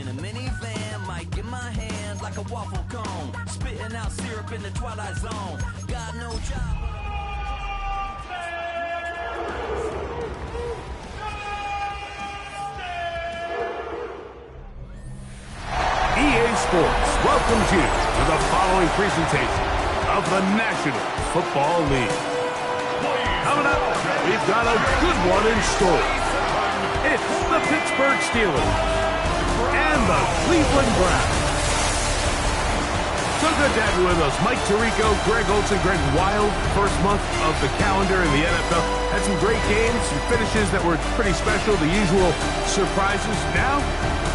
In a minivan, mic in my hand like a waffle cone. Spitting out syrup in the twilight zone. Got no job. EA Sports welcomes you to the following presentation of the National Football League. Coming up, we've got a good one in store. It's the Pittsburgh Steelers and the Cleveland Browns. So good to have you with us. Mike Tirico, Greg Olsen, Greg Wild. First month of the calendar in the NFL. Had some great games, some finishes that were pretty special, the usual surprises. Now,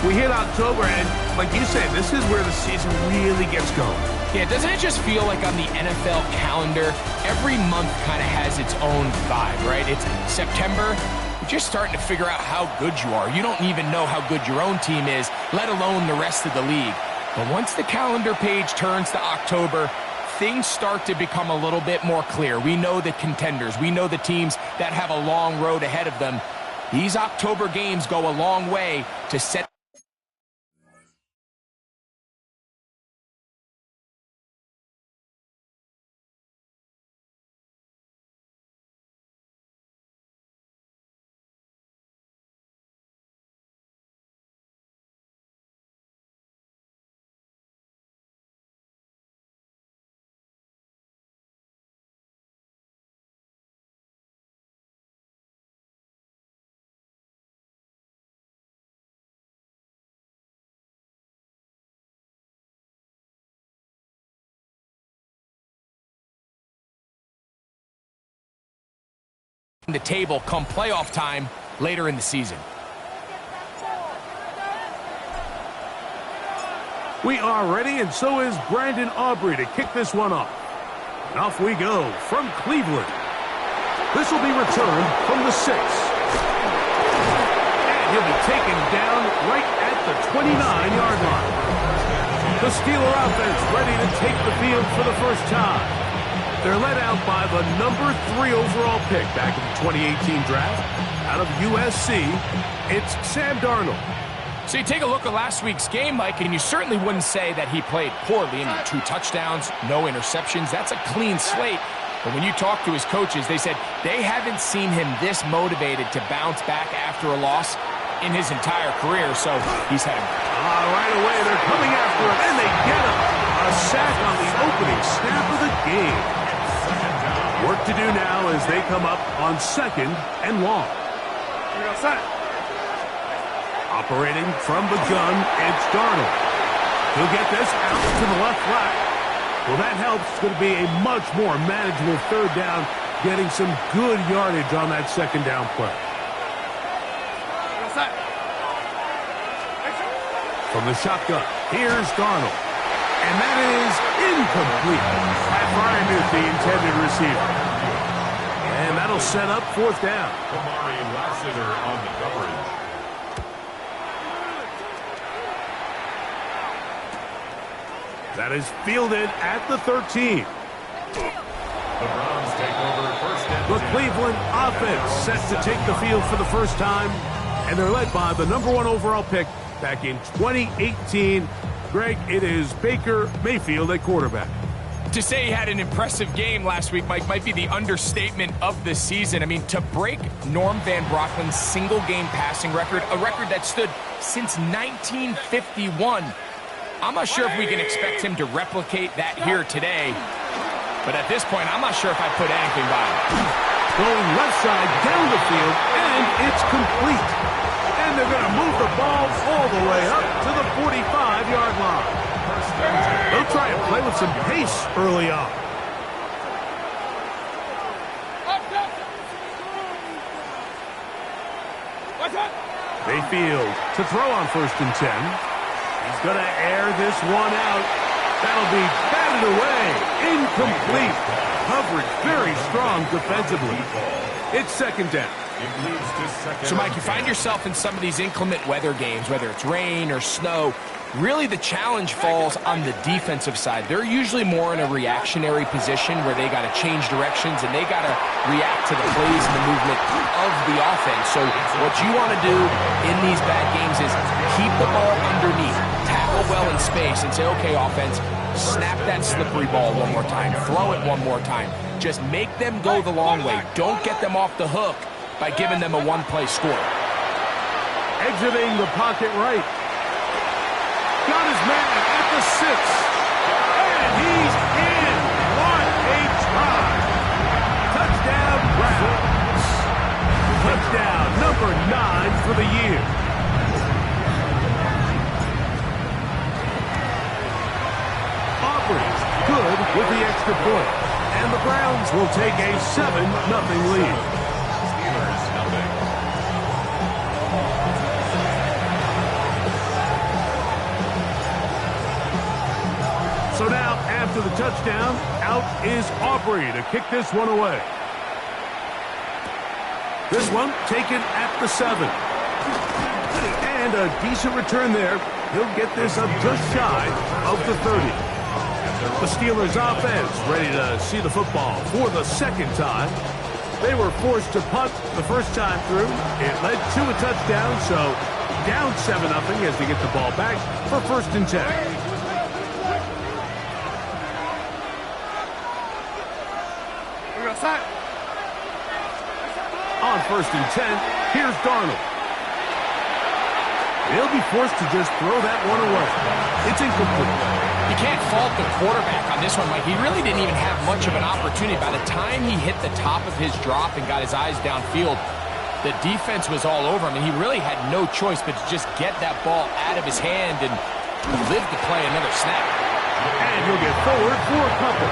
we hit October, and like you said, this is where the season really gets going. Yeah, doesn't it just feel like on the NFL calendar, every month kind of has its own vibe, right? It's September, you're just starting to figure out how good you are. You don't even know how good your own team is, let alone the rest of the league. But once the calendar page turns to October, things start to become a little bit more clear. We know the contenders. We know the teams that have a long road ahead of them. These October games go a long way to set the table come playoff time later in the season. We are ready, and so is Brandon Aubrey to kick this one off. And off we go from Cleveland. This will be returned from the 6. And he'll be taken down right at the 29-yard line. The Steeler offense ready to take the field for the first time. They're led out by the number 3 overall pick back in the 2018 draft. Out of USC, it's Sam Darnold. So you take a look at last week's game, Mike, and you certainly wouldn't say that he played poorly. 2 touchdowns, no interceptions. That's a clean slate. But when you talk to his coaches, they said they haven't seen him this motivated to bounce back after a loss in his entire career. So he's had right away, they're coming after him, and they get him. A sack on the opening snap of the game. Work to do now as they come up on 2nd and long. Operating from the gun, it's Darnold. He'll get this out to the left flat. Well, that helps. It's going to be a much more manageable 3rd down, getting some good yardage on that 2nd down play. From the shotgun, here's Darnold. And that is incomplete. Pat Bryant is the intended receiver. And that'll set up 4th down. Kamari Lassiter on the coverage. That is fielded at the 13. The Browns take over 1st and 10. The Cleveland offense set to take the field for the first time. And they're led by the number 1 overall pick back in 2018. Greg, it is Baker Mayfield at quarterback. To say he had an impressive game last week, Mike, might be the understatement of the season. I mean, to break Norm Van Brocklin's single-game passing record, a record that stood since 1951, I'm not sure if we can expect him to replicate that here today. But at this point, I'm not sure if I'd put anything by him. Going left side down the field, and it's complete. And they're going to move the ball all the way up to the 45-yard line. They'll try and play with some pace early on. Mayfield to throw on 1st and 10. He's going to air this one out. That'll be batted away. Incomplete. Coverage very strong defensively. It's 2nd down. So, Mike, you find yourself in some of these inclement weather games, whether it's rain or snow. Really, the challenge falls on the defensive side. They're usually more in a reactionary position where they got to change directions and they got to react to the plays and the movement of the offense. So what you want to do in these bad games is keep the ball underneath well in space and say, okay, offense, snap that slippery ball one more time. Throw it one more time. Just make them go the long way. Don't get them off the hook by giving them a one-play score. Exiting the pocket right. Got his man at the 6. And he's in. What a try. Touchdown, Browns. Touchdown, number 9 for the year. Auburn's good with the extra point. And the Browns will take a 7-0 lead. Steelers nothing. So now, after the touchdown, out is Aubrey to kick this one away. This one taken at the 7. And a decent return there. He'll get this up just shy of the 30. The Steelers offense ready to see the football for the second time. They were forced to punt the first time through. It led to a touchdown, so down 7-0 as they get the ball back for 1st and 10. On 1st and 10, here's Darnold. They'll be forced to just throw that one away. It's incomplete. You can't fault the quarterback on this one, Mike. He really didn't even have much of an opportunity. By the time he hit the top of his drop and got his eyes downfield, the defense was all over him, and he really had no choice but to just get that ball out of his hand and live to play another snap. And he'll get forward for a couple.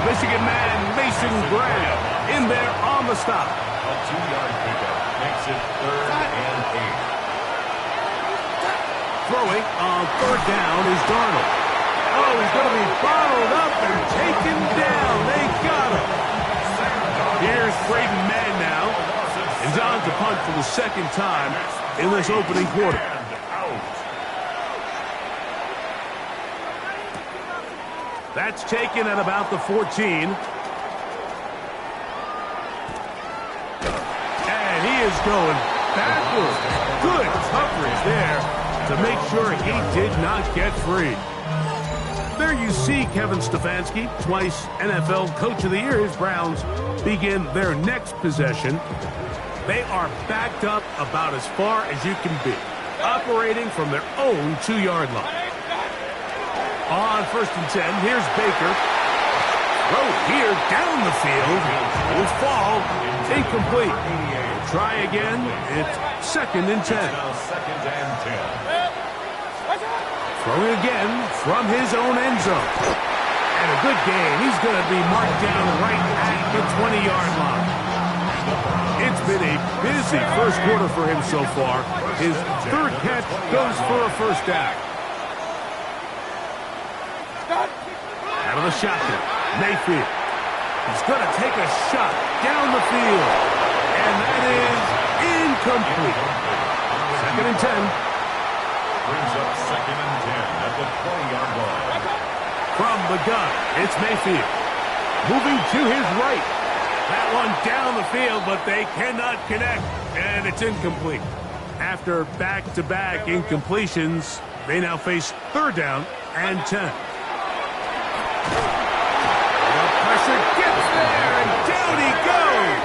Michigan man Mason Graham in there on the stop. A 2-yard pickup makes it 3rd and 8. Throwing on 3rd down is Darnold. Oh, he's going to be bottled up and taken down. They got him. Here's Braden Mann now. And John's a punt for the 2nd time in this opening quarter. That's taken at about the 14. And he is going backwards. Good coverage there to make sure he did not get free. There you see Kevin Stefanski, twice NFL Coach of the Year. His Browns begin their next possession. They are backed up about as far as you can be, operating from their own 2-yard line. On 1st and 10, here's Baker. Throw here down the field. Will fall. Incomplete. Try again. It's 2nd and 10. Throwing again from his own end zone. And a good game. He's going to be marked down right at the 20-yard line. It's been a busy first quarter for him so far. His 3rd catch goes for a 1st down. Out of the shotgun, Mayfield. He's going to take a shot down the field. And that is incomplete. 2nd and 10. Brings up 2nd and 10 at the 20-yard line. From the gun, it's Mayfield. Moving to his right. That one down the field, but they cannot connect. And it's incomplete. After back-to-back incompletions, they now face 3rd down and 10. The pressure gets there, and down he goes.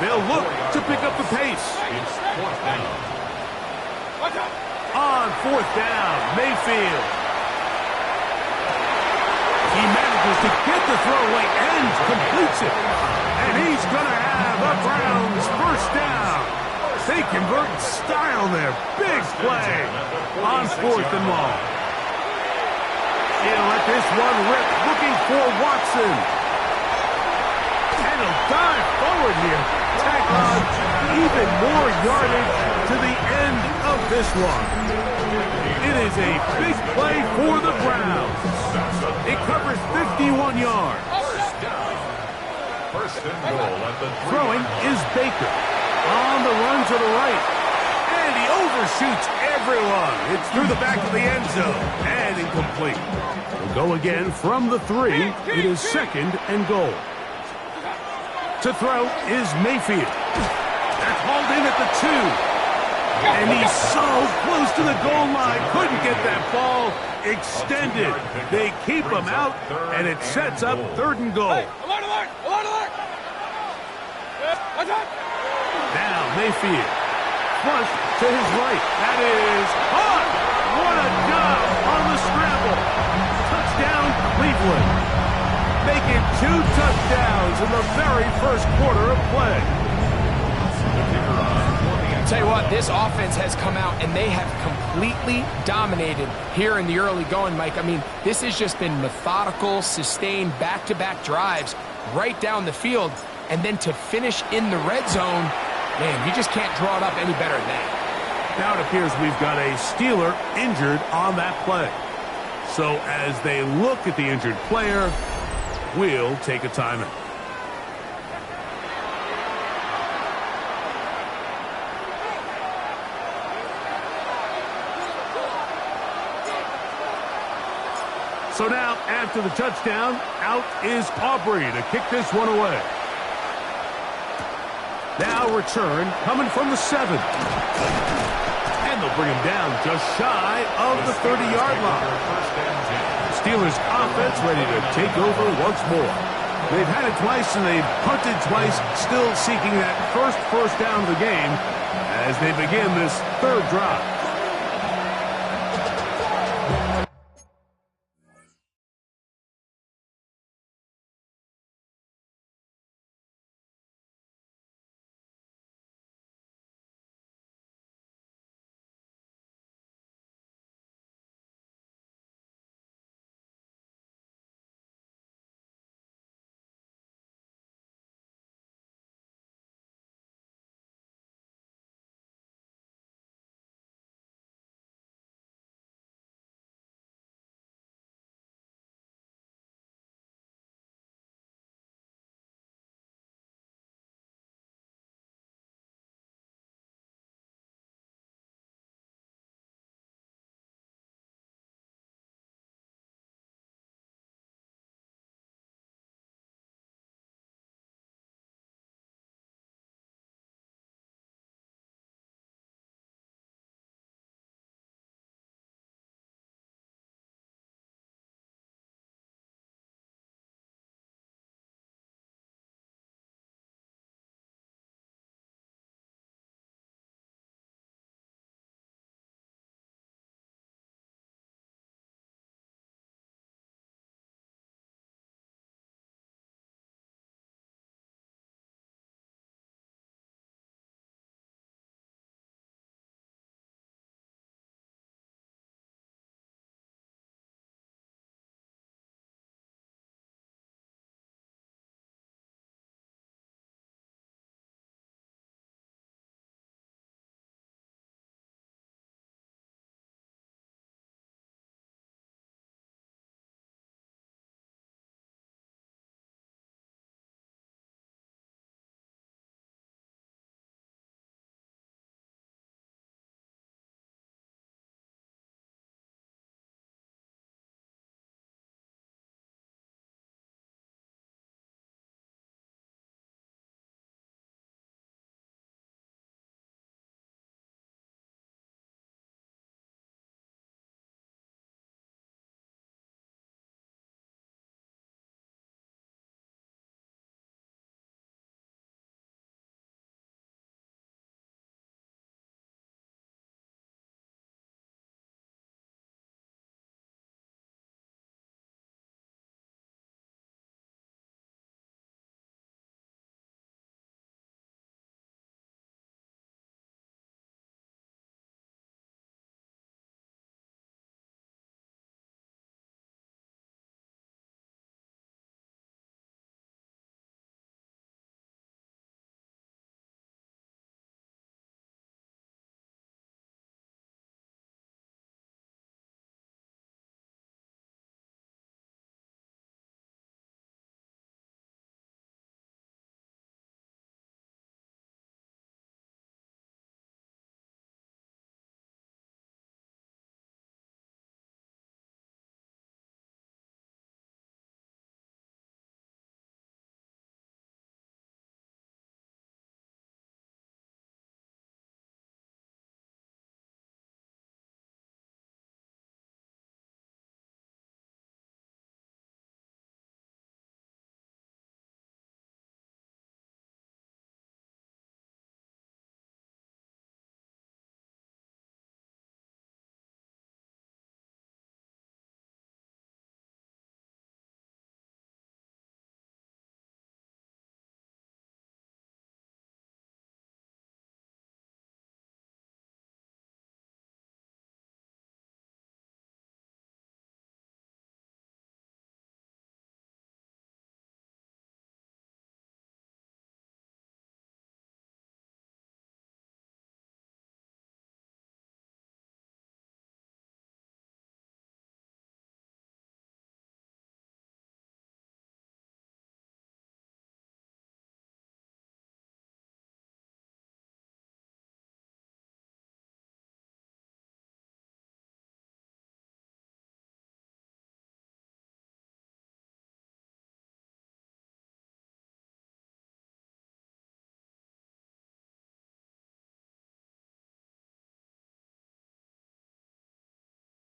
They'll look to pick up the pace. It's 4th down. On 4th down, Mayfield. He manages to get the throw away and completes it. And he's going to have a Browns 1st down. They convert in style there. Big play on 4th and long. He'll let this one rip, looking for Watson. And he'll dive forward here. Tack on even more yardage to the end of this one. It is a big play for the Browns. It covers 51 yards. 1st and goal at the 3. Throwing is Baker. On the run to the right. And he overshoots everyone. It's through the back of the end zone. And incomplete. We'll go again from the 3. It is 2nd and goal. To throw is Mayfield. That's hauled in at the 2. And he's so close to to the goal line. Couldn't get that ball extended. They keep him out, and it sets up 3rd and goal. Now Mayfield. Flush to his right. That is caught. What a job on the scramble. Touchdown, Cleveland. Making 2 touchdowns in the very first quarter of play. I'll tell you what, this offense has come out and they have completely dominated here in the early going, Mike. I mean, this has just been methodical, sustained, back-to-back drives right down the field. And then to finish in the red zone, man, you just can't draw it up any better than that. Now it appears we've got a Steeler injured on that play. So as they look at the injured player, we'll take a timeout. So now, after the touchdown, out is Aubrey to kick this one away. Now return coming from the 7. And they'll bring him down just shy of the 30-yard line. Steelers offense ready to take over once more. They've had it twice and they've punted twice, still seeking that first down of the game as they begin this 3rd drive.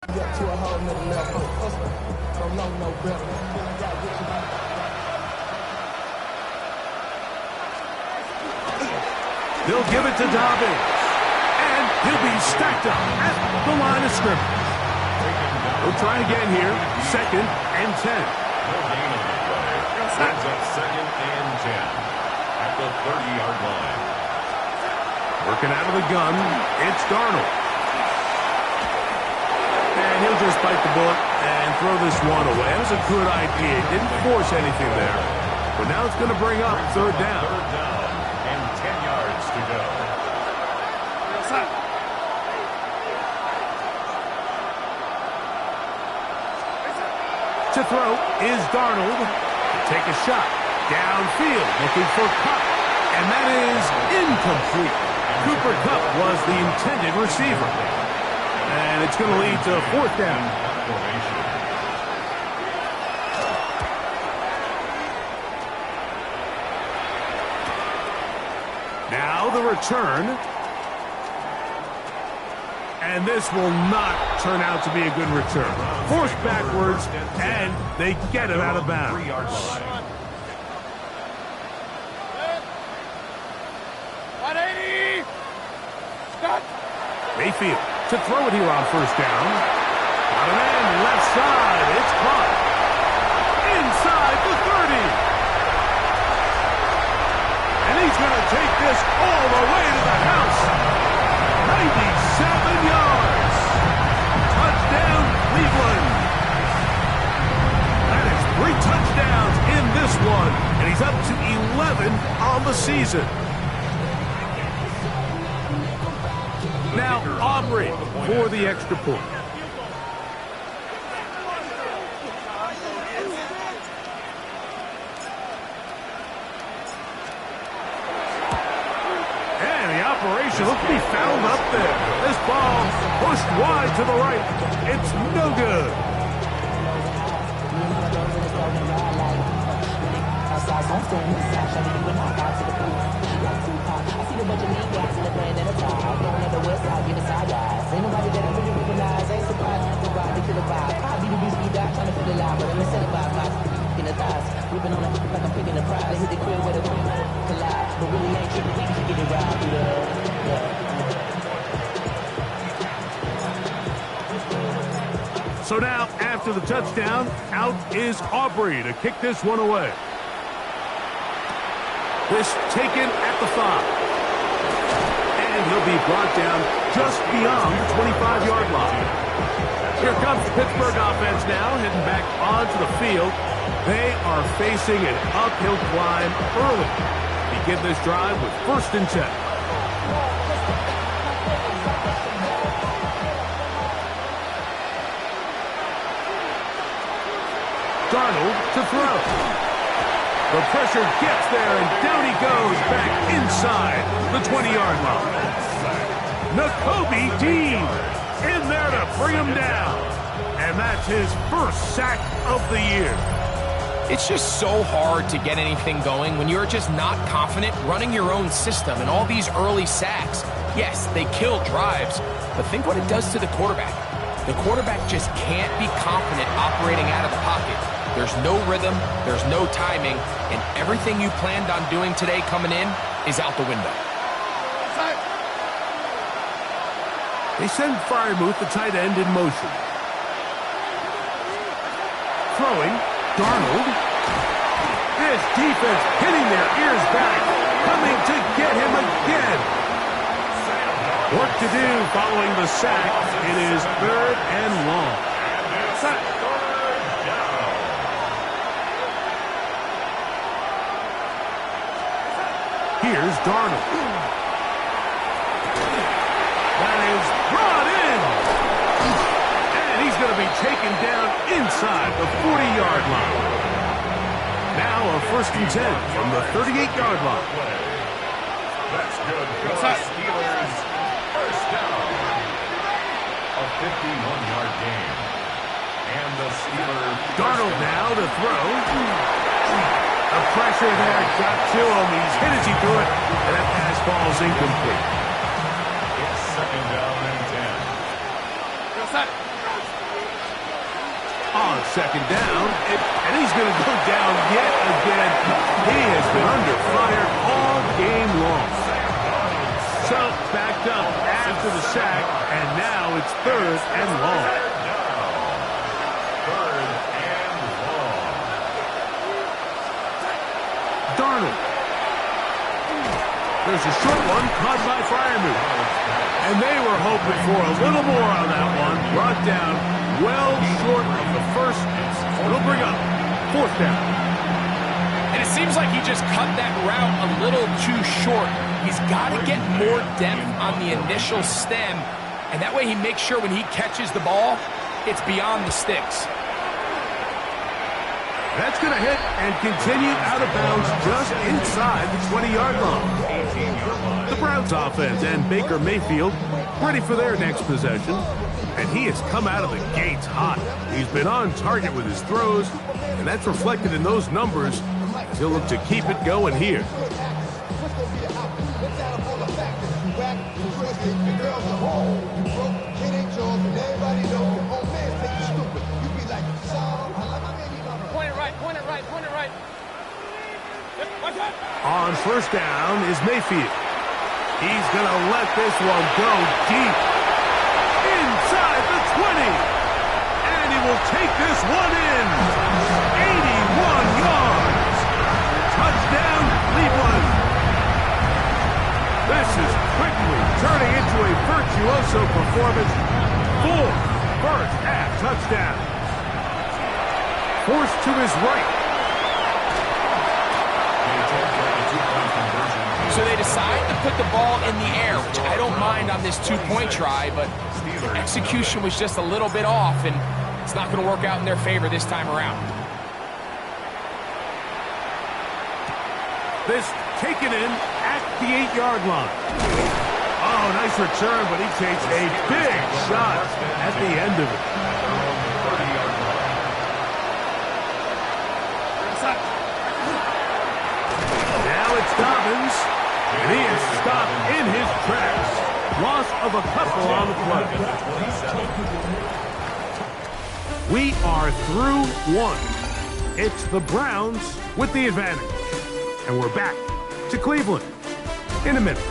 They'll give it to Dobbins. And he'll be stacked up at the line of scrimmage. We'll try again here. 2nd and 10. No gain on the play. Brings up 2nd and 10 at the 30-yard line. Working out of the gun, it's Darnold. And he'll just bite the bullet and throw this one away. That was a good idea. Didn't force anything there. But now it's going to bring up 3rd down. 3rd down and 10 yards to go. To throw is Darnold. Take a shot. Downfield, looking for Kupp. And that is incomplete. Cooper Kupp was the intended receiver. And it's going to lead to 4th down. Now the return. And this will not turn out to be a good return. Forced backwards, and they get him out of bounds. 3-yard line. 180! Stop! Mayfield to throw it here on 1st down. Got an end, left side. It's caught. Inside the 30. And he's going to take this all the way to the house. 97 yards. Touchdown, Cleveland. That is 3 touchdowns in this one, and he's up to 11 on the season. Now Aubrey for the extra point. Operation looks to be fouled up there. This ball pushed wide to the right. It's no good. So now, after the touchdown, out is Aubrey to kick this one away. This taken at the 5. And he'll be brought down just beyond the 25-yard line. Here comes the Pittsburgh offense now, heading back onto the field. They are facing an uphill climb early. Begin this drive with 1st and 10. Darnold to throw. The pressure gets there, and down he goes back inside the 20-yard line. Nakobe Dean in there to bring him down. And that's his 1st sack of the year. It's just so hard to get anything going when you're just not confident running your own system, and all these early sacks. Yes, they kill drives, but think what it does to the quarterback. The quarterback just can't be confident operating out of the pocket. There's no rhythm, there's no timing, and everything you planned on doing today coming in is out the window. They send Freiermuth, the tight end, in motion. Throwing, Darnold. This defense hitting their ears back, coming to get him again. Work to do following the sack. It is 3rd and long. Here's Darnold. That is brought in. And he's going to be taken down inside the 40-yard line. Now a 1st and 10 from the 38-yard line. That's good for the Steelers. 1st down. A 51-yard gain. And the Steelers. Darnold now to throw. The pressure there got to him. He's hit as he threw it, and that pass falls incomplete. It's 2nd down and 10. On second down, and he's going to go down yet again. He has been under fire all game long. So, backed up after the sack, and now it's 3rd and long. 3rd and long. Darnold. There's a short one caught by Freiermuth. And they were hoping for a little more on that one. Brought down well short of the first. It'll bring up 4th down. And it seems like he just cut that route a little too short. He's got to get more depth on the initial stem, and that way he makes sure when he catches the ball, it's beyond the sticks. That's going to hit and continue out of bounds just inside the 20-yard line. The Browns offense and Baker Mayfield ready for their next possession, and he has come out of the gates hot. He's been on target with his throws, and that's reflected in those numbers. He'll look to keep it going here. Point it right. On 1st down is Mayfield. He's going to let this one go deep. Inside the 20. And he will take this one in. 81 yards. Touchdown, Cleveland. This is quickly turning into a virtuoso performance. 4 first-half touchdowns. Forced to his right. So they decide to put the ball in the air, which I don't mind on this 2-point try, but the execution was just a little bit off, and it's not going to work out in their favor this time around. This taken in at the 8-yard line. Oh, nice return, but he takes a big shot at the end of it. Now it's Dobbins, and he is stopped in his tracks. Loss of a couple on the play. We are through 1. It's the Browns with the advantage. And we're back to Cleveland in a minute.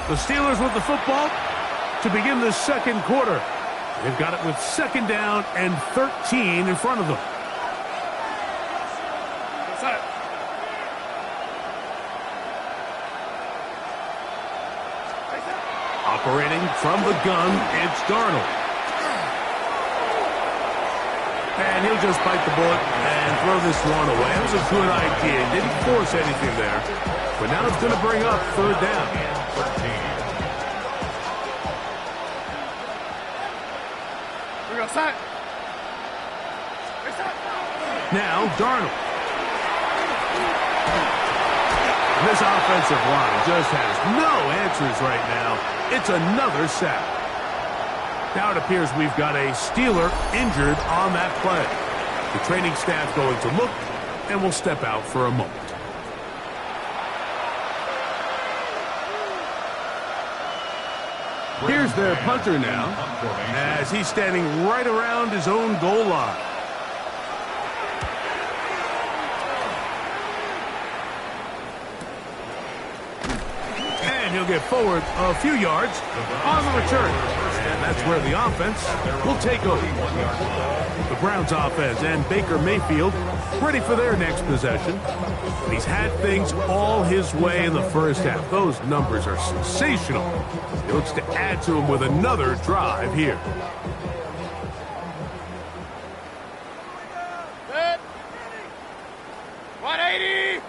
The Steelers with the football to begin the second quarter. They've got it with 2nd down and 13 in front of them. Operating from the gun, it's Darnold. And he'll just bite the bullet and throw this one away. It was a good idea. Didn't force anything there. But now it's going to bring up 3rd down. Now Darnold. This offensive line just has no answers right now. It's another sack. Now it appears we've got a Steeler injured on that play. The training staff going to look, and we'll step out for a moment. Here's their punter now, as he's standing right around his own goal line. And he'll get forward a few yards on the return. And that's where the offense will take over. The Browns offense and Baker Mayfield ready for their next possession. He's had things all his way in the first half. Those numbers are sensational. He looks to add to them with another drive here. Good. 180.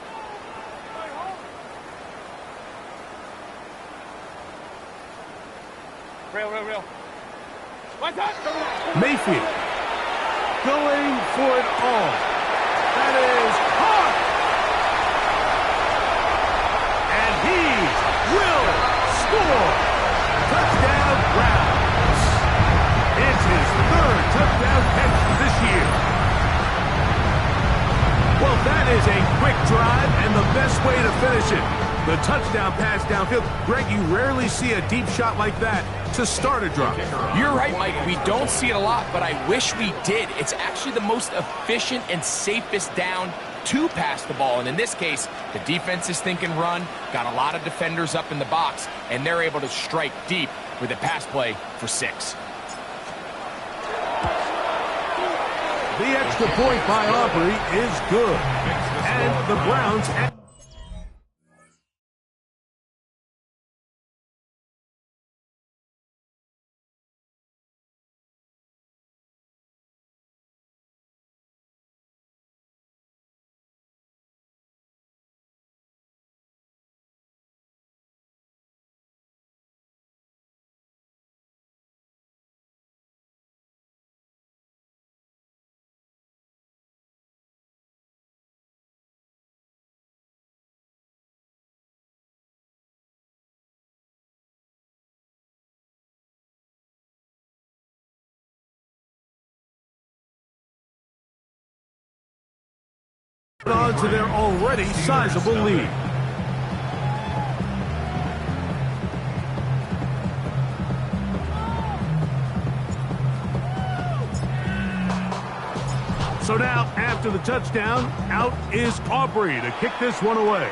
Real. Mayfield going for it all. That is hard. And he will score. Touchdown Browns. It's his 3rd touchdown catch this year. Well, that is a quick drive and the best way to finish it. The touchdown pass downfield. Greg, you rarely see a deep shot like that to start a drive. You're right, Mike. We don't see it a lot, but I wish we did. It's actually the most efficient and safest down to pass the ball. And in this case, the defense is thinking run, got a lot of defenders up in the box, and they're able to strike deep with a pass play for 6. The extra point by Aubrey is good. And the Browns... on to their already sizable lead. So now, after the touchdown, out is Aubrey to kick this one away.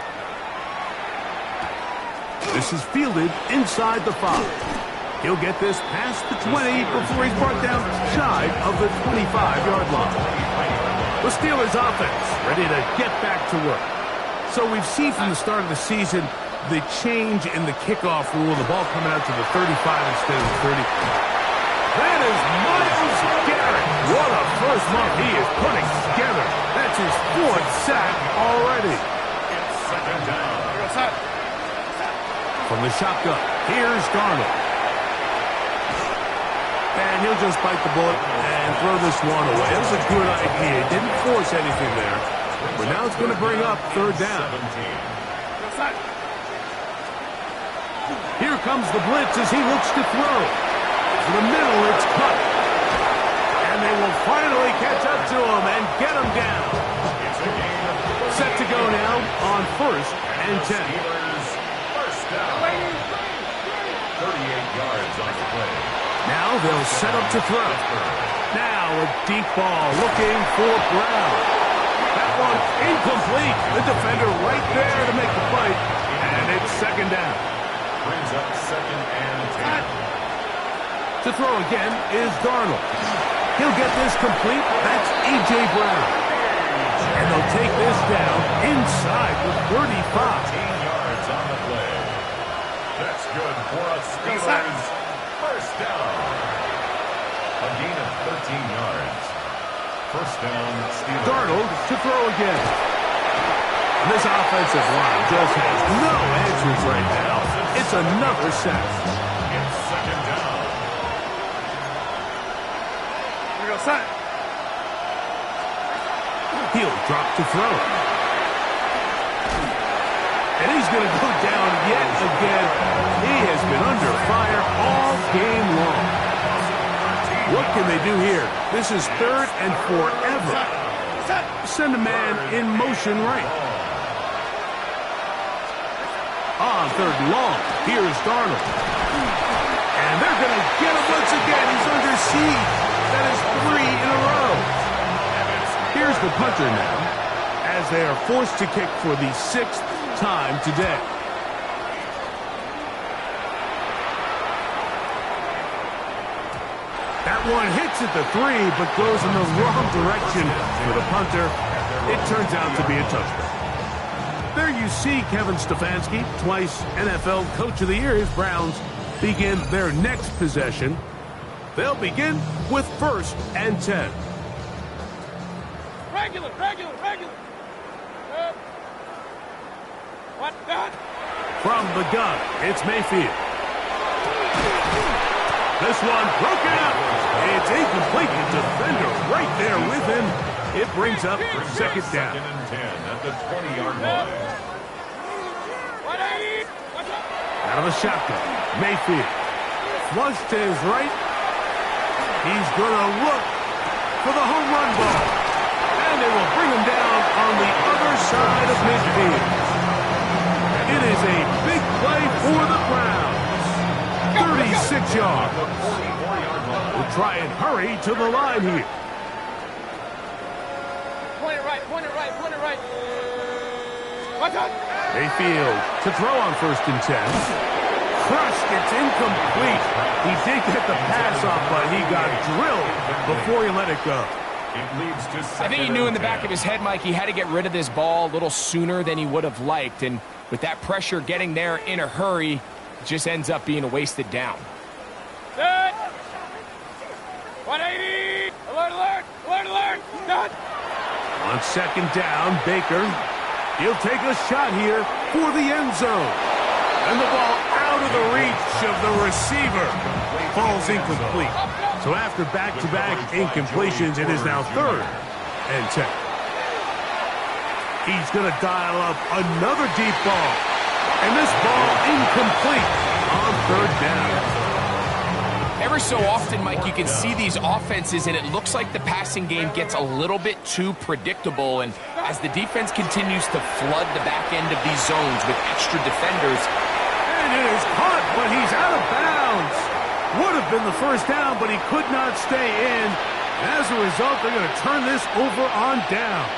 This is fielded inside the 5. He'll get this past the 20 before he's brought down shy of the 25-yard line. The Steelers offense ready to get back to work. So we've seen from the start of the season the change in the kickoff rule, the ball coming out to the 35 instead of the 30. That is Myles Garrett. What a first month he is putting together. That's his 4th sack already. From the shotgun, here's Darnold. And he'll just bite the bullet and throw this one away. That was a good idea. He didn't force anything there. But now it's going to bring up 3rd down. Here comes the blitz as he looks to throw. To the middle, it's cut. And they will finally catch up to him and get him down. Set to go now on 1st and 10. First down. 38 yards on the play. Now they'll set up to throw. Now a deep ball looking for Brown. That one incomplete. The defender right there to make the fight. And it's 2nd down. Brings up 2nd and 10. To throw again is Darnold. He'll get this complete. That's A.J. Brown. And they'll take this down inside the 35. 15 yards on the play. That's good for a Steelers. First down. A gain of 13 yards. First down, Steelers. Darnold to throw again. And this offensive line just has no answers right now. It's another sack. It's 2nd down. Here we go, set. He'll drop to throw. And he's going to go down yet again. He has been under fire all game long. What can they do here? This is 3rd and forever. Send a man in motion right. On 3rd and long, here's Darnold. And they're going to get him once again. He's under siege. That is 3 in a row. Here's the punter now, as they are forced to kick for the 6th time today. That one hits at the 3, but goes in the wrong direction for the punter. It turns out to be a touchdown. There you see Kevin Stefanski, twice NFL Coach of the Year. His Browns begin their next possession. They'll begin with 1st and 10. Regular. What gun? From the gun, it's Mayfield. This one broken up. It's incomplete. The defender right there with him. It brings up 2nd down. 2nd and 10 at the 20-yard line. Out of the shotgun, Mayfield. Flush to his right. He's going to look for the home run ball. And they will bring him down on the other side of midfield. And It is a big play for the Browns. 36 yards. We'll try and hurry to the line here. Point it right, point it right, point it right. Watch out. Mayfield to throw on 1st and 10. Crushed, it's incomplete. He did get the pass off, but he got drilled before he let it go. It leads to I think he knew in the back of his head, Mike, he had to get rid of this ball a little sooner than he would have liked. And with that pressure getting there in a hurry, it just ends up being a wasted down. Set. 180. Alert, alert, alert, alert. Set. On 2nd down, Baker. He'll take a shot here for the end zone. And the ball out of the reach of the receiver. Falls incomplete. So after back-to-back incompletions, it is now 3rd and 10. He's going to dial up another deep ball. And this ball incomplete on 3rd down. Ever so often, Mike, you can see these offenses, and it looks like the passing game gets a little bit too predictable. And as the defense continues to flood the back end of these zones with extra defenders. And it is caught, but he's out of bounds. Would have been the 1st down, but he could not stay in. As a result, they're going to turn this over on down.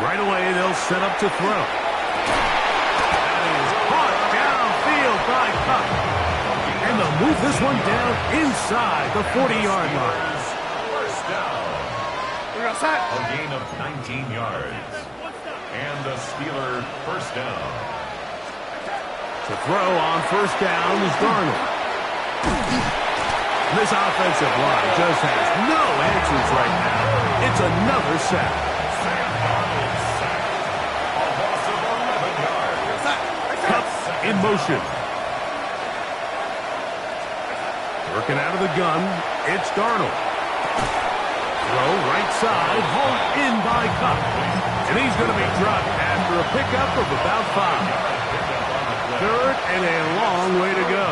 Right away, they'll set up to throw. That is caught downfield by Kupp. And they'll move this one down inside the 40-yard line. First down. We're outside. A gain of 19 yards. And the Steeler 1st down. To throw on 1st down is Darnold. This offensive line just has no answers right now. It's another sack. Kupp in motion. Working out of the gun, it's Darnold. Throw right side, hauled in by Kupp. And he's going to be dropped after a pickup of about 5. 3rd and a long way to go.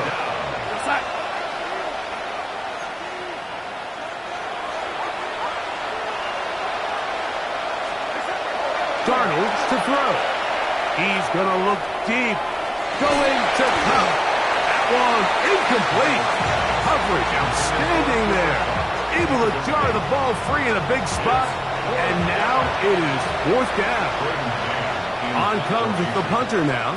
Darnold to throw. He's going to look deep. Going to Kupp. That one incomplete. Coverage outstanding there. Able to jar the ball free in a big spot. And now it is 4th down. On comes the punter now,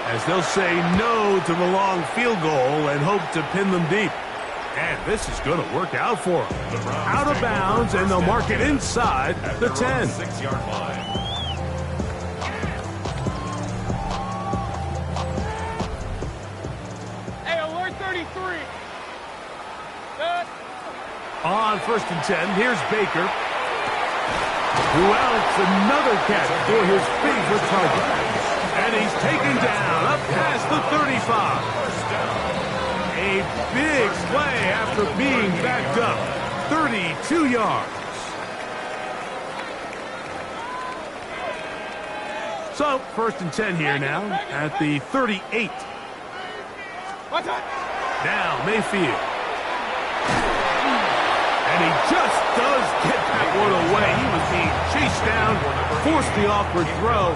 as they'll say no to the long field goal and hope to pin them deep. And this is going to work out for them. Out of bounds, and they'll mark it inside the 10. 6-yard line. Hey, alert 33. Set. On 1st and 10, here's Baker. Who else? Another catch for his favorite target. And he's taken down up past the 35. A big play after being backed up. 32 yards. So, 1st and 10 here now at the 38. Watch out. Now, Mayfield. And he just does get that one away. He was being chased down, forced the awkward throw.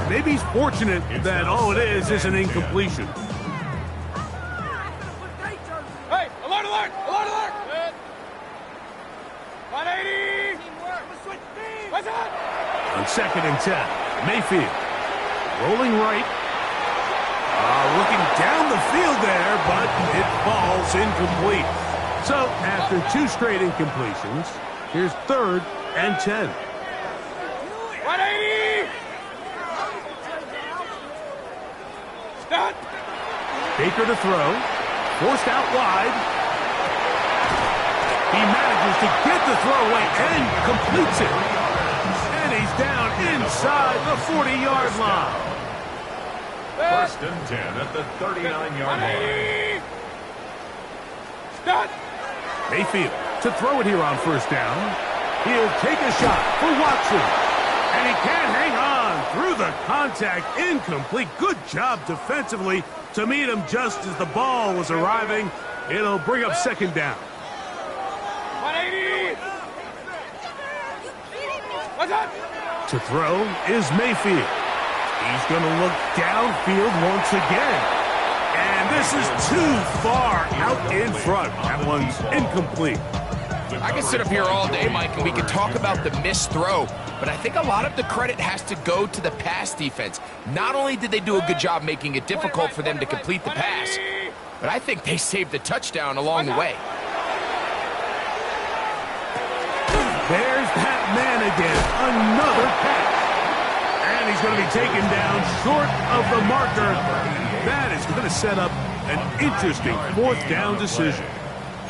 Maybe he's fortunate that all it is an incompletion. Hey, alert, alert, alert, alert. Set. 180. Watch out. On 2nd and 10, Mayfield rolling right. Looking down the field there, but it falls incomplete. So, after 2 straight incompletions, here's 3rd and 10. 180. Stop. Baker to throw. Forced out wide. He manages to get the throw away and completes it. And he's down inside the 40-yard line. 1st and 10 at the 39-yard line. Stop. Mayfield to throw it here on 1st down. He'll take a shot for Watson. And he can't hang on through the contact. Incomplete. Good job defensively to meet him just as the ball was arriving. It'll bring up 2nd down. 180. To throw is Mayfield. He's going to look downfield once again. And this is too far out in front. That one's incomplete. I can sit up here all day, Mike, and we can talk about the missed throw, but I think a lot of the credit has to go to the pass defense. Not only did they do a good job making it difficult for them to complete the pass, but I think they saved the touchdown along the way. There's that man again. Another catch. And he's going to be taken down short of the marker. That is going to set up an interesting fourth down decision.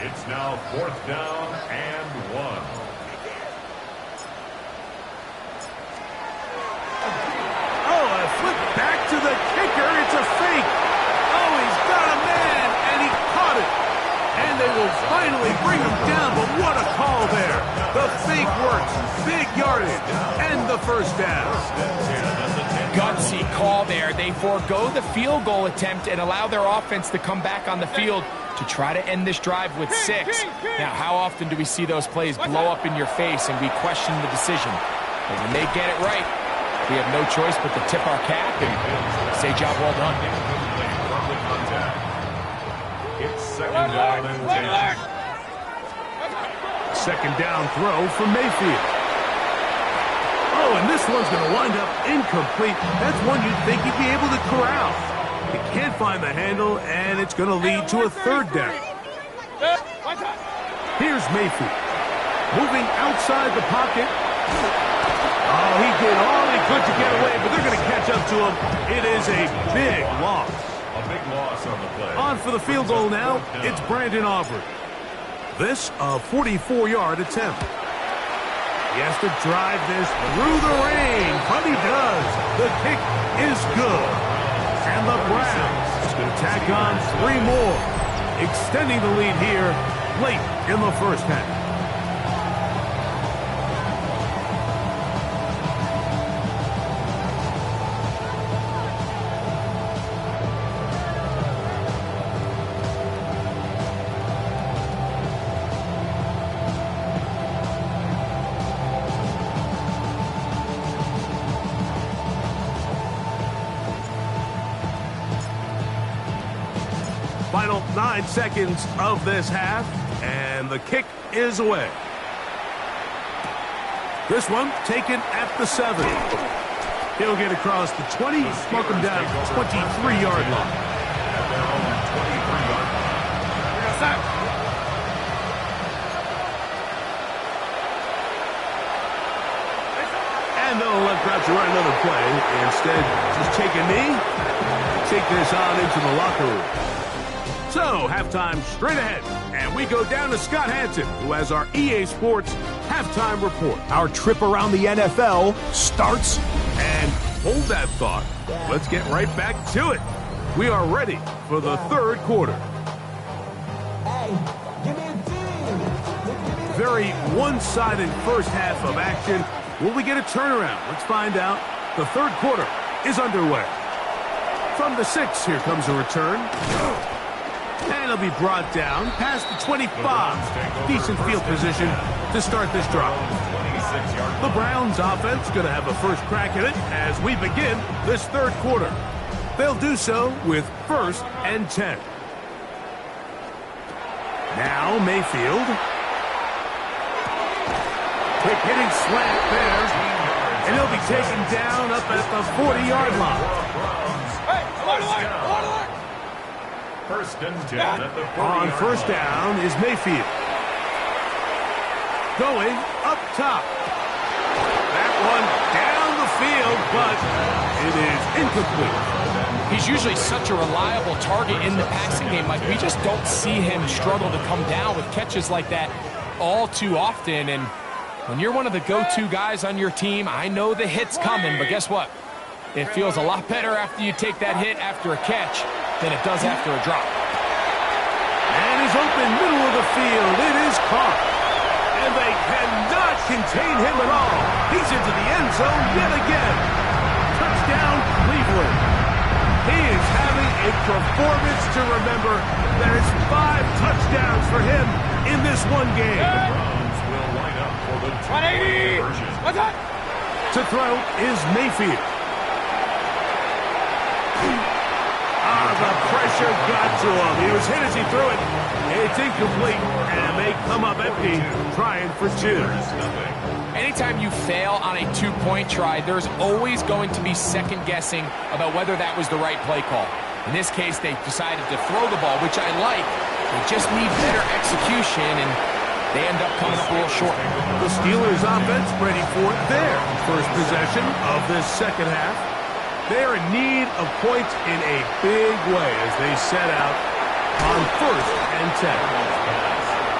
It's now 4th down and 1. Oh, a flip back to the kicker. It's a fake. Oh, he's got a man, and he caught it. And they will finally bring him down, but what a call there. The fake works, big yardage, and the first down. Gutsy call there. They forego the field goal attempt and allow their offense to come back on the field to try to end this drive with 6. Now, how often do we see those plays blow up in your face and we question the decision? But when they get it right, we have no choice but to tip our cap and say job well done. It's 2nd down and 10. Second down throw for Mayfield. Oh, and this one's going to wind up incomplete. That's one you'd think he'd be able to corral. He can't find the handle, and it's going to lead to a 3rd down. Here's Mayfield. Moving outside the pocket. Oh, he did all he could to get away, but they're going to catch up to him. It is a big loss. A big loss on the play. On for the field goal now. It's Brandon Aubrey. This a 44-yard attempt. He has to drive this through the rain, but he does. The kick is good. And the Browns is going to tack on 3 more, extending the lead here late in the first half. Final 9 seconds of this half, and the kick is away. This one taken at the 7. He'll get across the 20, mark him down at the 23-yard line. And they'll let Crouch run another play. Instead, just take a knee, take this on into the locker room. So, halftime straight ahead, and we go down to Scott Hanson, who has our EA Sports halftime report. Our trip around the NFL starts. And hold that thought. Let's get right back to it. We are ready for the 3rd quarter. Very one-sided first half of action. Will we get a turnaround? Let's find out. The 3rd quarter is underway. From the 6, here comes a return. And he'll be brought down past the 25. Decent field position to start this drive. The Browns offense going to have a first crack at it as we begin this 3rd quarter. They'll do so with 1st and 10. Now Mayfield. Quick hitting slant there. And he'll be taken down up at the 40-yard line. First and 10 at the 40-yard line. On first down is Mayfield. Going up top. That one down the field, but it is incomplete. He's usually such a reliable target in the passing game. Like, we just don't see him struggle to come down with catches like that all too often. And when you're one of the go-to guys on your team, I know the hit's coming, but guess what? It feels a lot better after you take that hit after a catch than it does after a drop. And he's open middle of the field. It is caught. And they cannot contain him at all. He's into the end zone yet again. Touchdown, Cleveland. He is having a performance to remember. There's 5 touchdowns for him in this one game. The Browns will line up for the 2-point conversion. To throw is Mayfield. The pressure got to him. He was hit as he threw it. It's incomplete, and they come up empty, trying for 2. Anytime you fail on a 2-point try, there's always going to be second-guessing about whether that was the right play call. In this case, they decided to throw the ball, which I like. They just need better execution, and they end up coming up a little short. The Steelers' offense ready for their first possession of this second half. They're in need of points in a big way as they set out on 1st and 10.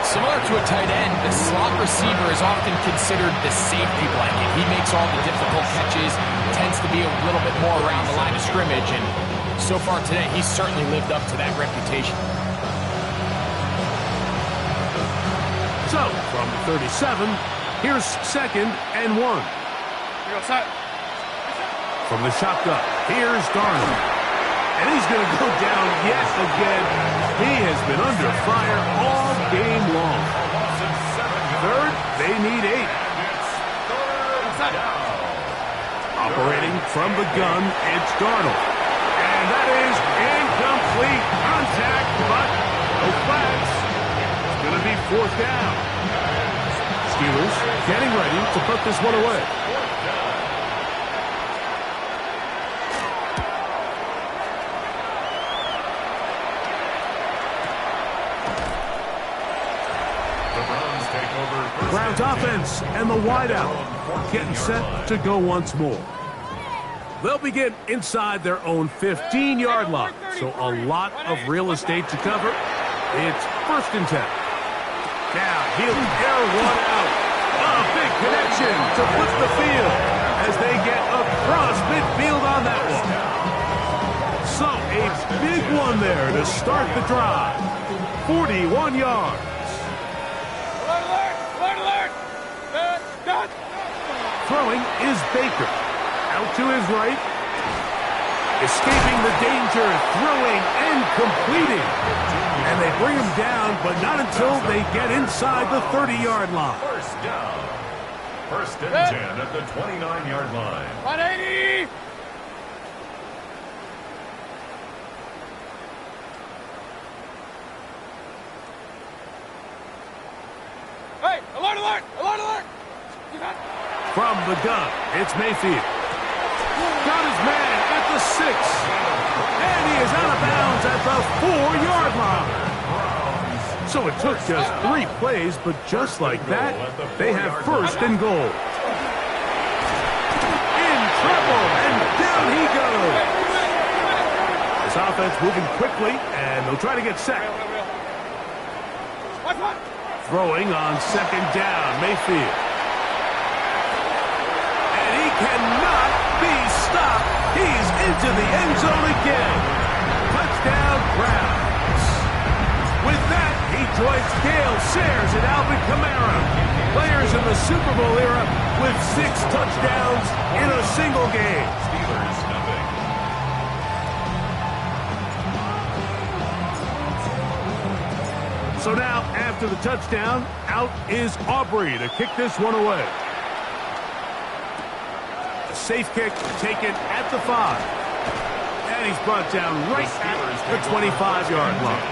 Similar to a tight end, the slot receiver is often considered the safety blanket. He makes all the difficult catches, tends to be a little bit more around the line of scrimmage, and so far today, he's certainly lived up to that reputation. So, from the 37, here's 2nd and 1. From the shotgun, here's Darnold. And he's going to go down yet again. He has been under fire all game long. 3rd, they need 8. Operating from the gun, it's Darnold. And that is incomplete. Contact, but no flags. It's going to be 4th down. Steelers getting ready to put this one away. Browns offense and the wideout getting set to go once more. They'll begin inside their own 15-yard line, so a lot of real estate to cover. It's 1st and 10. Now he'll air one out. A big connection to flip the field as they get across midfield on that one. So a big one there to start the drive. 41 yards. Throwing is Baker. Out to his right. Escaping the danger, throwing and completing. And they bring him down, but not until they get inside the 30-yard line. 1st down. 1st and 10 at the 29-yard line. 180! Hey, alert, alert, alert, alert! From the gun, it's Mayfield. Got his man at the 6. And he is out of bounds at the 4-yard line. So it took just 3 plays, but just like that, they have 1st and goal. In trouble, and down he goes. This offense moving quickly, and they'll try to get set. Throwing on 2nd down, Mayfield. Cannot be stopped. He's into the end zone again. Touchdown, Browns. With that, he joins Gale Sayers and Alvin Kamara, players in the Super Bowl era with 6 touchdowns in a single game. Steelers nothing. So now, after the touchdown, out is Aubrey to kick this one away. Safe kick taken at the 5. And he's brought down right at the 25-yard line.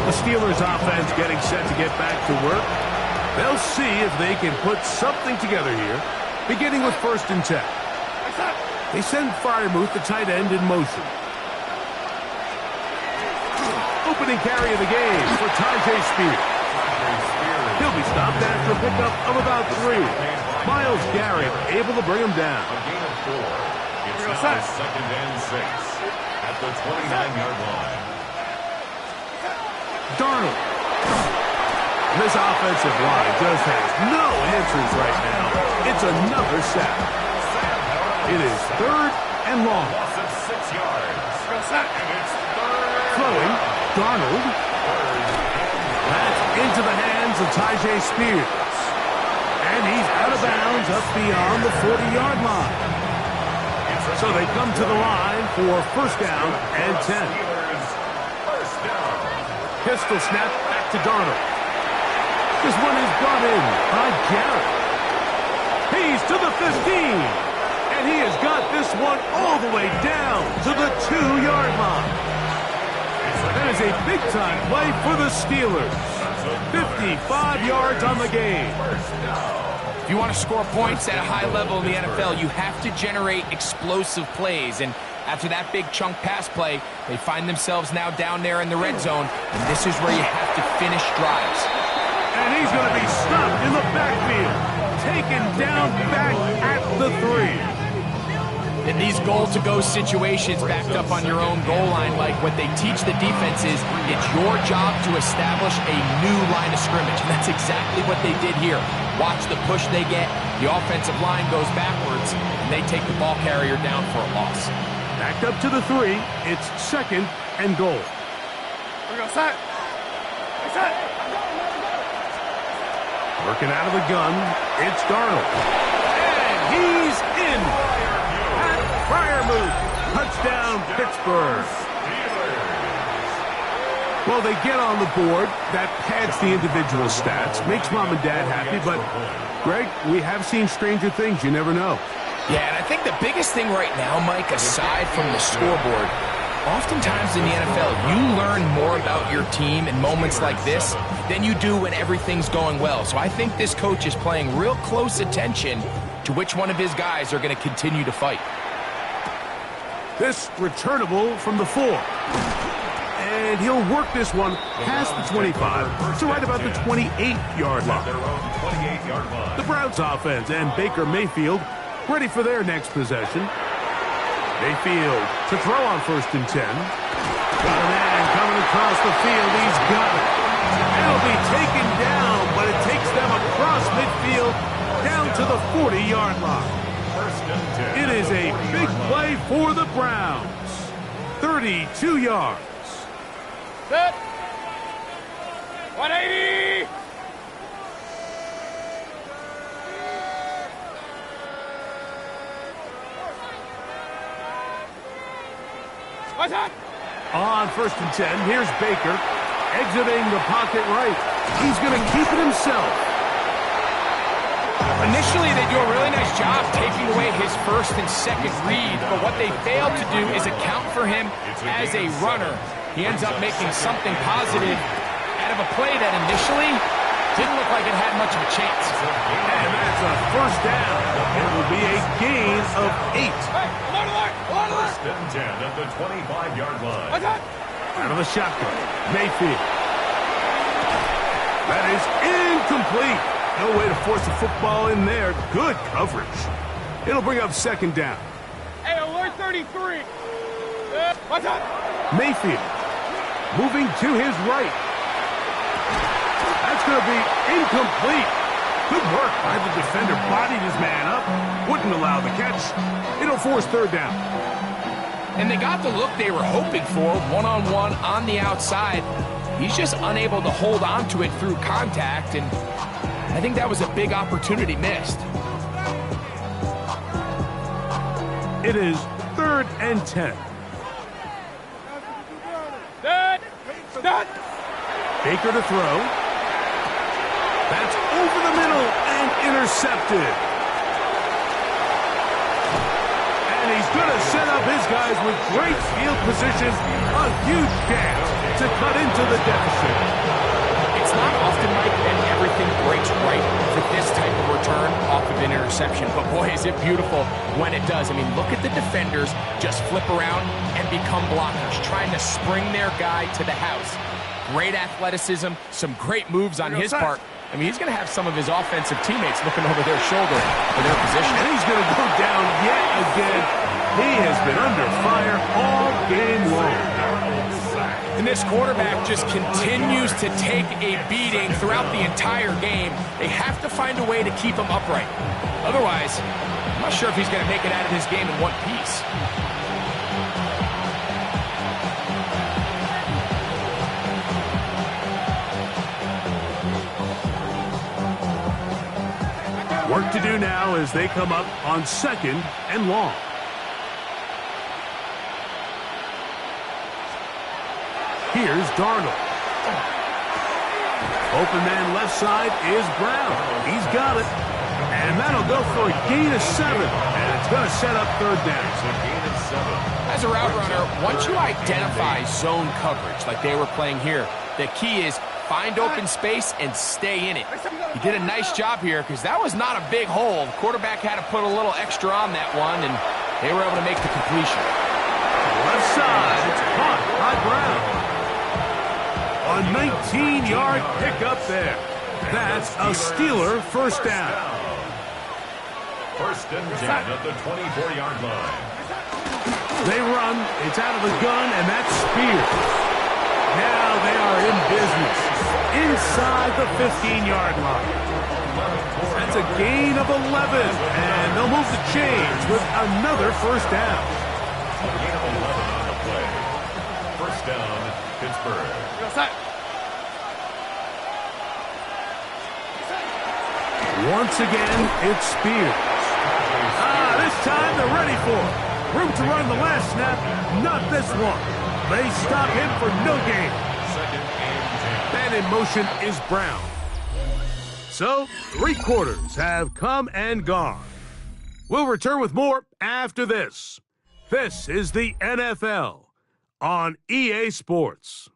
The Steelers offense getting set to get back to work. They'll see if they can put something together here, beginning with 1st and 10. They send Freiermuth, the tight end, in motion. Opening carry of the game for Tyjae Spears. He'll be stopped after a pickup of about 3. Myles Garrett able to bring him down. A gain of 4. It's now 2nd and 6 at the 29-yard line. Darnold. This offensive line just has no answers right now. It's another sack. It is 3rd and long. Loss of 6 yards. And it's 3rd. Throwing, Darnold. That's into the hands of Tyjae Spears. And he's out of bounds up beyond the 40-yard line. So they come to the line for 1st down and 10. First down. Pistol snap back to Darnold. This one is brought in by Garrett. He's to the 15. And he has got this one all the way down to the 2-yard line. That is a big-time play for the Steelers. 55 yards on the game. If you want to score points at a high level in the NFL, you have to generate explosive plays. And after that big chunk pass play, they find themselves now down there in the red zone. And this is where you have to finish drives. And he's going to be stopped in the backfield. Taken down back at the 3. In these goal-to-go situations backed up on your own goal line, like what they teach the defense is, it's your job to establish a new line of scrimmage. And that's exactly what they did here. Watch the push they get. The offensive line goes backwards, and they take the ball carrier down for a loss. Backed up to the 3. It's 2nd and goal. We're going to set. Set. Working out of the gun, it's Darnold. And he's in. Pat Freiermuth. Touchdown, Pittsburgh. Well, they get on the board. That pads the individual stats. Makes mom and dad happy, but, Greg, we have seen stranger things. You never know. Yeah, and I think the biggest thing right now, Mike, aside from the scoreboard, oftentimes in the NFL, you learn more about your team in moments like this than you do when everything's going well. So I think this coach is paying real close attention to which one of his guys are going to continue to fight. This returnable from the 4. And he'll work this one past the 25 to right about the 28-yard line. The Browns offense and Baker Mayfield ready for their next possession. Mayfield to throw on 1st and 10. Got a man coming across the field. He's got it. It'll be taken down, but it takes them across midfield down to the 40-yard line. It is a big play for the Browns. 32 yards. Set. 180. What's that? On 1st and 10, here's Baker exiting the pocket right. He's going to keep it himself. Initially, they do a really nice job taking away his 1st and 2nd read, but what they failed to do is account for him as a runner. He ends up making something positive out of a play that initially didn't look like it had much of a chance. And that's a 1st down. It will be a gain of 8. Hey, alert. 1st and 10 at the 25-yard line. What's that? Out of the shotgun, Mayfield. That is incomplete. No way to force the football in there. Good coverage. It'll bring up 2nd down. Hey, alert 33. What's that? Mayfield moving to his right. That's going to be incomplete. Good work by the defender. Bodied his man up. Wouldn't allow the catch. It'll force 3rd down. And they got the look they were hoping for, one-on-one on the outside. He's just unable to hold on to it through contact, and I think that was a big opportunity missed. It is 3rd and 10. Set. Baker to throw. That's over the middle and intercepted. And he's going to set up his guys with great field position. A huge chance to cut into the deficit. It's not often, Mike, that everything breaks right for this type of return off of an interception. But boy, is it beautiful when it does. I mean, look at the defenders just flip around and become blockers, trying to spring their guy to the house. Great athleticism, some great moves on his part. I mean, he's going to have some of his offensive teammates looking over their shoulder for their position. And he's going to go down yet again. He has been under fire all game long. And this quarterback just continues to take a beating throughout the entire game. They have to find a way to keep him upright. Otherwise, I'm not sure if he's going to make it out of this game in one piece. Work to do now as they come up on 2nd and long. Here's Darnold. Open man left side is Brown. He's got it. And that'll go for a gain of 7. And it's going to set up third down. It's a gain of 7. As a route runner, once you identify zone coverage like they were playing here, the key is find open space and stay in it. He did a nice job here because that was not a big hole. The quarterback had to put a little extra on that one, and they were able to make the completion. Left side, it's caught by Brown. A 19-yard pickup there. That's a Steeler first down. First and 10 at the 24-yard line. They run, it's out of the gun, and that's Spears. Now they are in business inside the 15-yard line. That's a gain of 11, and they'll move the chains with another first down. A gain of 11 on the play. First down, Pittsburgh. Once again, it's Spears. This time they're ready for it. Room to run the last snap, not this one. They stop him for no gain. Second and 10. And in motion is Brown. So, 3 quarters have come and gone. We'll return with more after this. This is the NFL on EA Sports.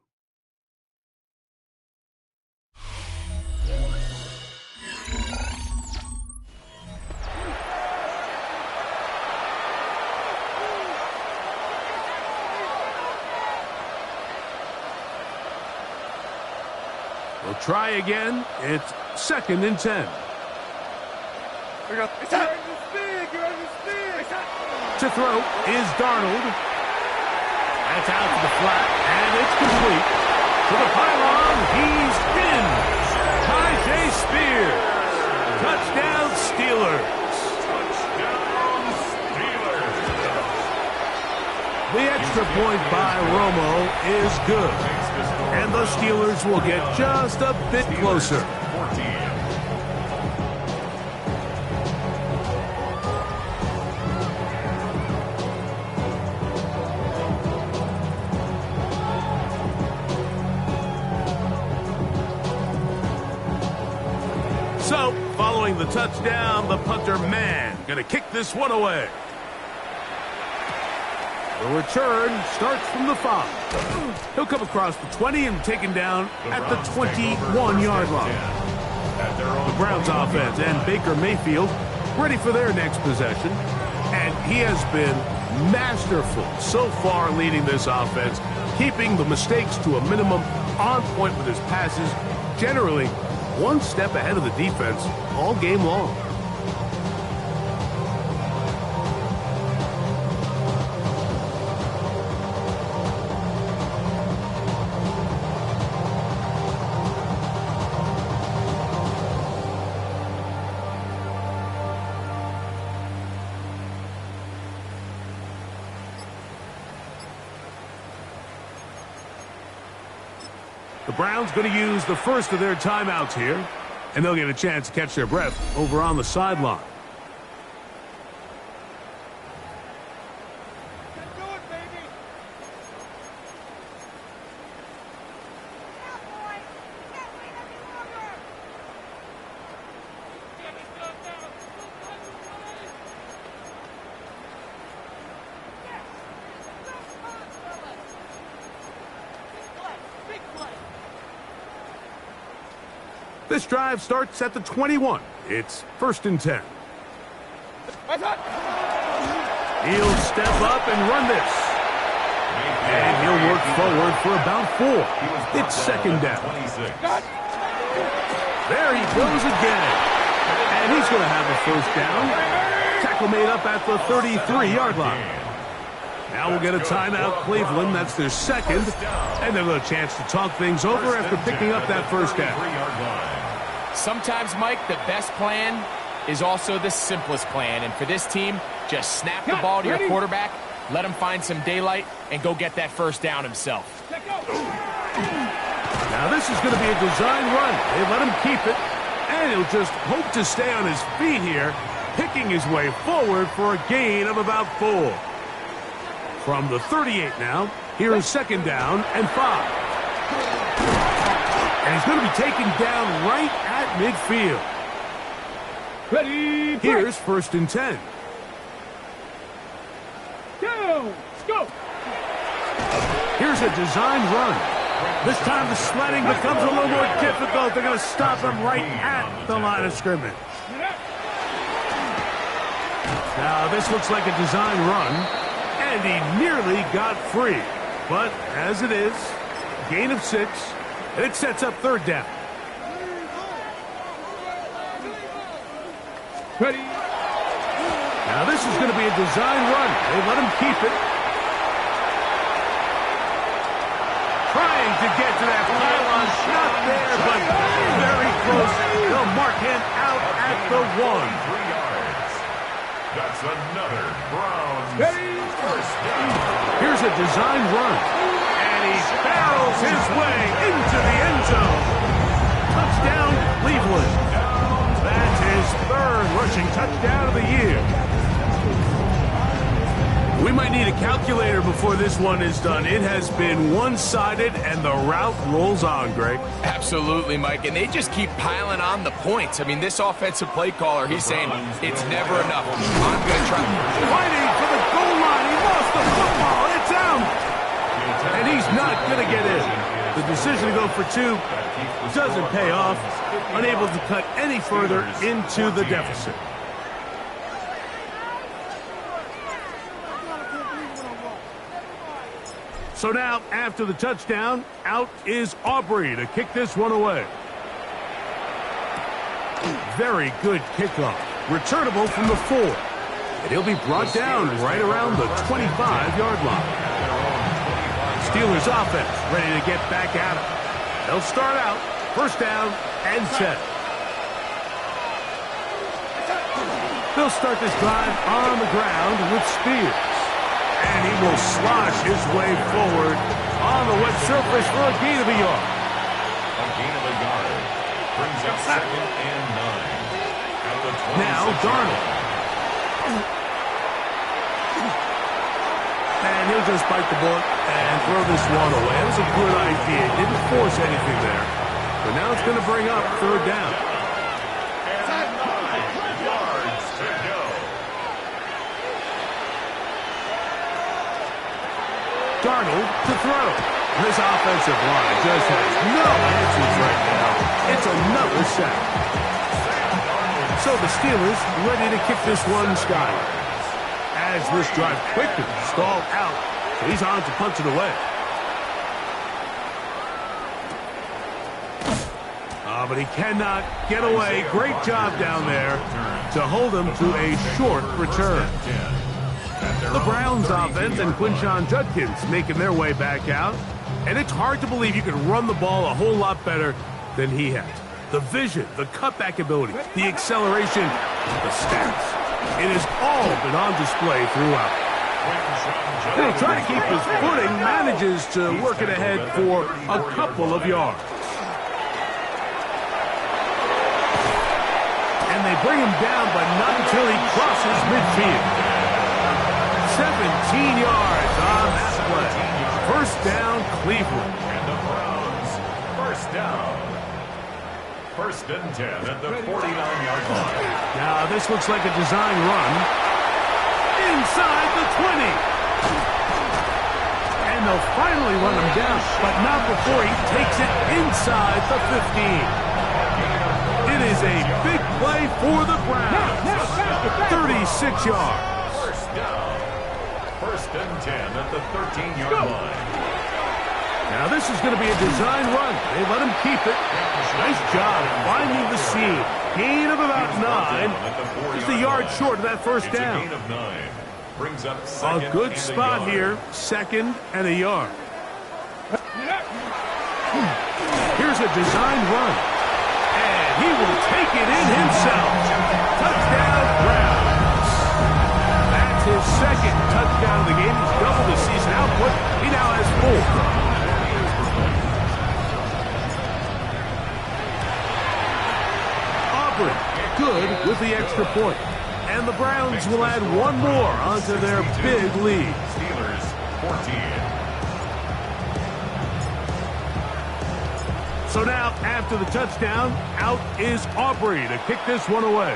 We'll try again. It's second and 10. To throw is Darnold. That's out to the flat, and it's complete. To the pylon, he's in. Tyjae Spears. Touchdown, Steelers. Touchdown, Steelers. The extra point by Romo is good. And the Steelers will get just a bit closer. 14. So, following the touchdown, the punter man going to kick this one away. The return starts from the 5. He'll come across the 20 and taken down at the 21-yard line. The Browns offense and Baker Mayfield ready for their next possession. And he has been masterful so far leading this offense, keeping the mistakes to a minimum, on point with his passes, generally one step ahead of the defense all game long. The Browns going to use the first of their timeouts here, and they'll get a chance to catch their breath over on the sideline. This drive starts at the 21. It's first and 10. He'll step up and run this. And he'll work forward for about 4. It's second down. There he goes again. And he's going to have a first down. Tackle made up at the 33-yard line. Now we'll get a timeout, Cleveland. That's their second. And they'll get a chance to talk things over after picking up that first down. Sometimes, Mike, the best plan is also the simplest plan. And for this team, just snap the ball to your quarterback, let him find some daylight, and go get that first down himself. Now this is going to be a design run. They let him keep it, and he'll just hope to stay on his feet here, picking his way forward for a gain of about 4. From the 38 now, here is second down and 5. And he's going to be taken down right at midfield. Ready, Here's 1st and 10. go, go. Here's a designed run. This time the sledding becomes a little more difficult. They're going to stop him right at the line of scrimmage. Now this looks like a design run, and he nearly got free. But as it is, gain of 6, and it sets up 3rd down. Ready. Now this is going to be a design run. They let him keep it. Trying to get to that pylon. Not there, but very close. They'll mark him out at the 1. 3 yards. That's another Browns Ready. first down. Here's a design run. And he barrels his way into the end zone. Touchdown, Cleveland. That's his 3rd rushing touchdown of the year. We might need a calculator before this one is done. It has been one-sided, and the route rolls on, Greg. Absolutely, Mike, and they just keep piling on the points. I mean, this offensive play caller, he's saying it's never enough. I'm going to try. Fighting for the goal line. He lost the football. It's out. And he's not going to get in. The decision to go for 2 doesn't pay off. Unable to cut any further into the deficit. So now, after the touchdown, out is Aubrey to kick this one away. Very good kickoff. Returnable from the 4. And he'll be brought down right around the 25-yard line. Steelers offense ready to get back at it. They'll start out 1st down and 10. They'll start this drive on the ground with Spears. And he will slosh his way forward on the wet surface for a gain of a yard. A gain of a yard. Brings up 2nd and 9. At the 26. Now Darnold. And he'll just bite the bullet and throw this one away. That was a good idea. Didn't force anything there. But now it's going to bring up 3rd down. And 9 yards to go. Darnold to throw. This offensive line just has no answers right now. It's another sack. So the Steelers ready to kick this one skyward. As this drive quickly stalled out, so he's on to punch it away. But he cannot get away. Great job down there to hold him to a short return. The Browns offense and Quinshon Judkins making their way back out. And it's hard to believe you can run the ball a whole lot better than he has. The vision, the cutback ability, the acceleration, the stats. It has all been on display throughout. He'll try to keep his footing, manages to work it ahead for a couple of yards. And they bring him down, but not until he crosses midfield. 17 yards on that play. 1st down, Cleveland. And the Browns, 1st down. 1st and 10 at the 49-yard line. Now this looks like a design run. Inside the 20. And they'll finally run him down, but not before he takes it inside the 15. It is a big play for the Browns. 36 yards. 1st down. 1st and 10 at the 13-yard line. Now this is going to be a design run. They let him keep it. Nice job finding the seam. Gain of about 9. Just a yard short of that 1st down. It's a gain of 9. Brings up A good spot here. 2nd and a yard. Here's a design run. And he will take it in himself. Touchdown, Browns. That's his 2nd touchdown of the game. He's doubled his season output. He now has 4. Good with the extra point. And the Browns will add one more onto their big lead. Steelers 14. So now, after the touchdown, out is Aubrey to kick this one away.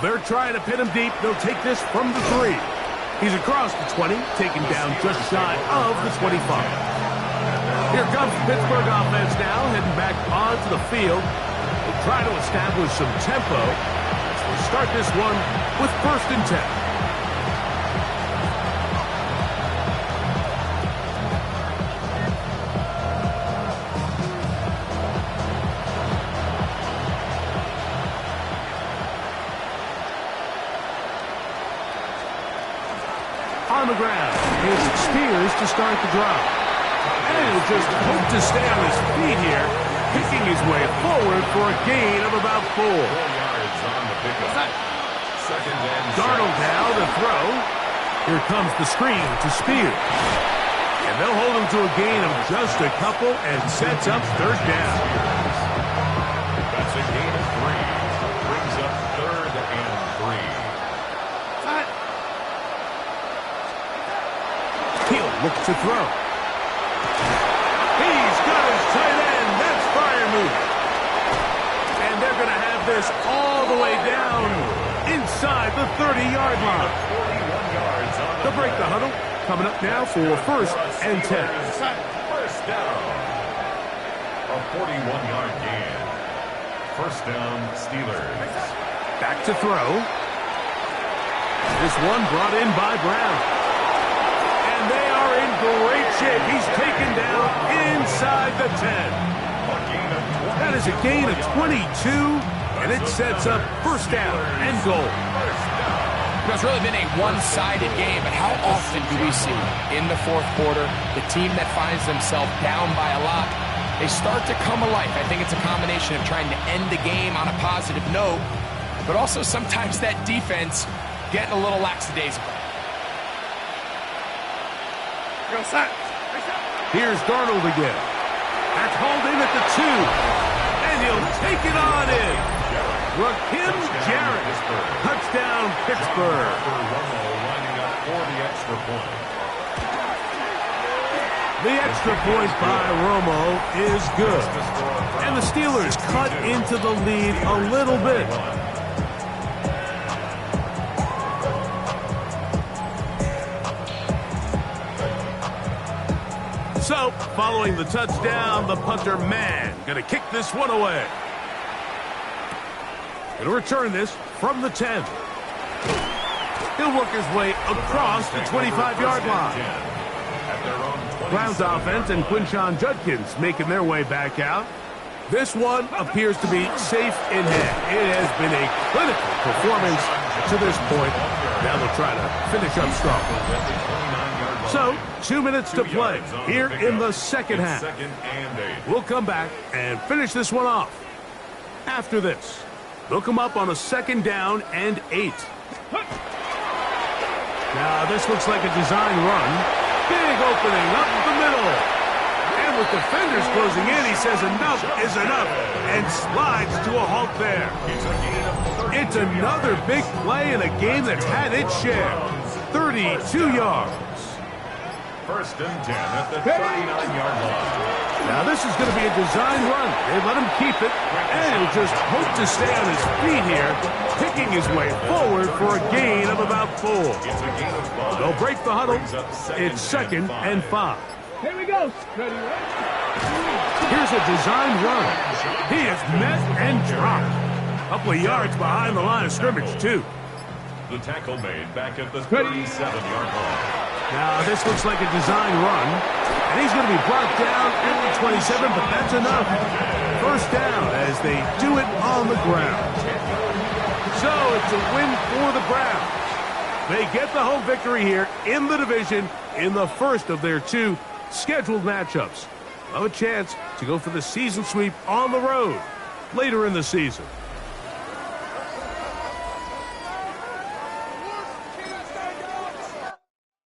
They're trying to pin him deep. They'll take this from the 3. He's across the 20, taken down just shy of the 25. Here comes the Pittsburgh offense now, heading back onto the field. They'll try to establish some tempo. We'll start this one with 1st and 10. On the ground, here's Spears to start the drive. And he'll just hope to stay on his feet here, picking his way forward for a gain of about 4. 4 yards on the pickup. Second and Darnold now to throw. Here comes the screen to Spears. And they'll hold him to a gain of just a couple and sets up 3rd down. That's a gain of 3. Brings up 3rd and 3. He'll look to throw. He's got his tight end. That's Freiermuth. And they're going to have this all the way down inside the 30-yard line. 41 yards on They'll break the huddle. Coming up now for 1st and 10. First down. A 41-yard gain. First down, Steelers. Back to throw. This one brought in by Brown. And they are in great shape. He's taken down inside the 10. That is a gain of 22, and it sets up 1st down and goal. It's really been a one-sided game, but how often do we see in the 4th quarter the team that finds themselves down by a lot, they start to come alive? I think it's a combination of trying to end the game on a positive note, but also sometimes that defense getting a little lackadaisical. Here's Darnold again. That's hauled in at the 2. And he'll take it on in. Rakim Jarrett. Touchdown, Pittsburgh. Romo lining up for the extra point. The extra point by Romo is good. And the Steelers cut into the lead a little bit. So, following the touchdown, the punter man going to kick this one away. Going to return this from the 10. He'll work his way across the 25-yard line. Browns offense and Quinshon Judkins making their way back out. This one appears to be safe in hand. It has been a clinical performance to this point. Now they'll try to finish up strong. So, 2 minutes to play here in the 2nd half. We'll come back and finish this one off. After this, they'll come up on a 2nd down and 8. Now, this looks like a design run. Big opening up the middle. And with defenders closing in, he says enough is enough and slides to a halt there. It's another big play in a game that's had its share. 32 yards. 1st and 10 at the 39-yard line. Now this is going to be a design run. They let him keep it, and he'll just hope to stay on his feet here, picking his way forward for a gain of about 4. It's a gain of 5. They'll break the huddle. It's 2nd and 5. Here we go. Ready, Here's a design run. He is met and dropped. A couple of yards behind the line of scrimmage, too. The tackle made back at the 37-yard line. Now, this looks like a design run, and he's going to be brought down at the 27, but that's enough. 1st down as they do it on the ground. So, it's a win for the Browns. They get the home victory here in the division in the first of their 2 scheduled matchups. Have a chance to go for the season sweep on the road later in the season.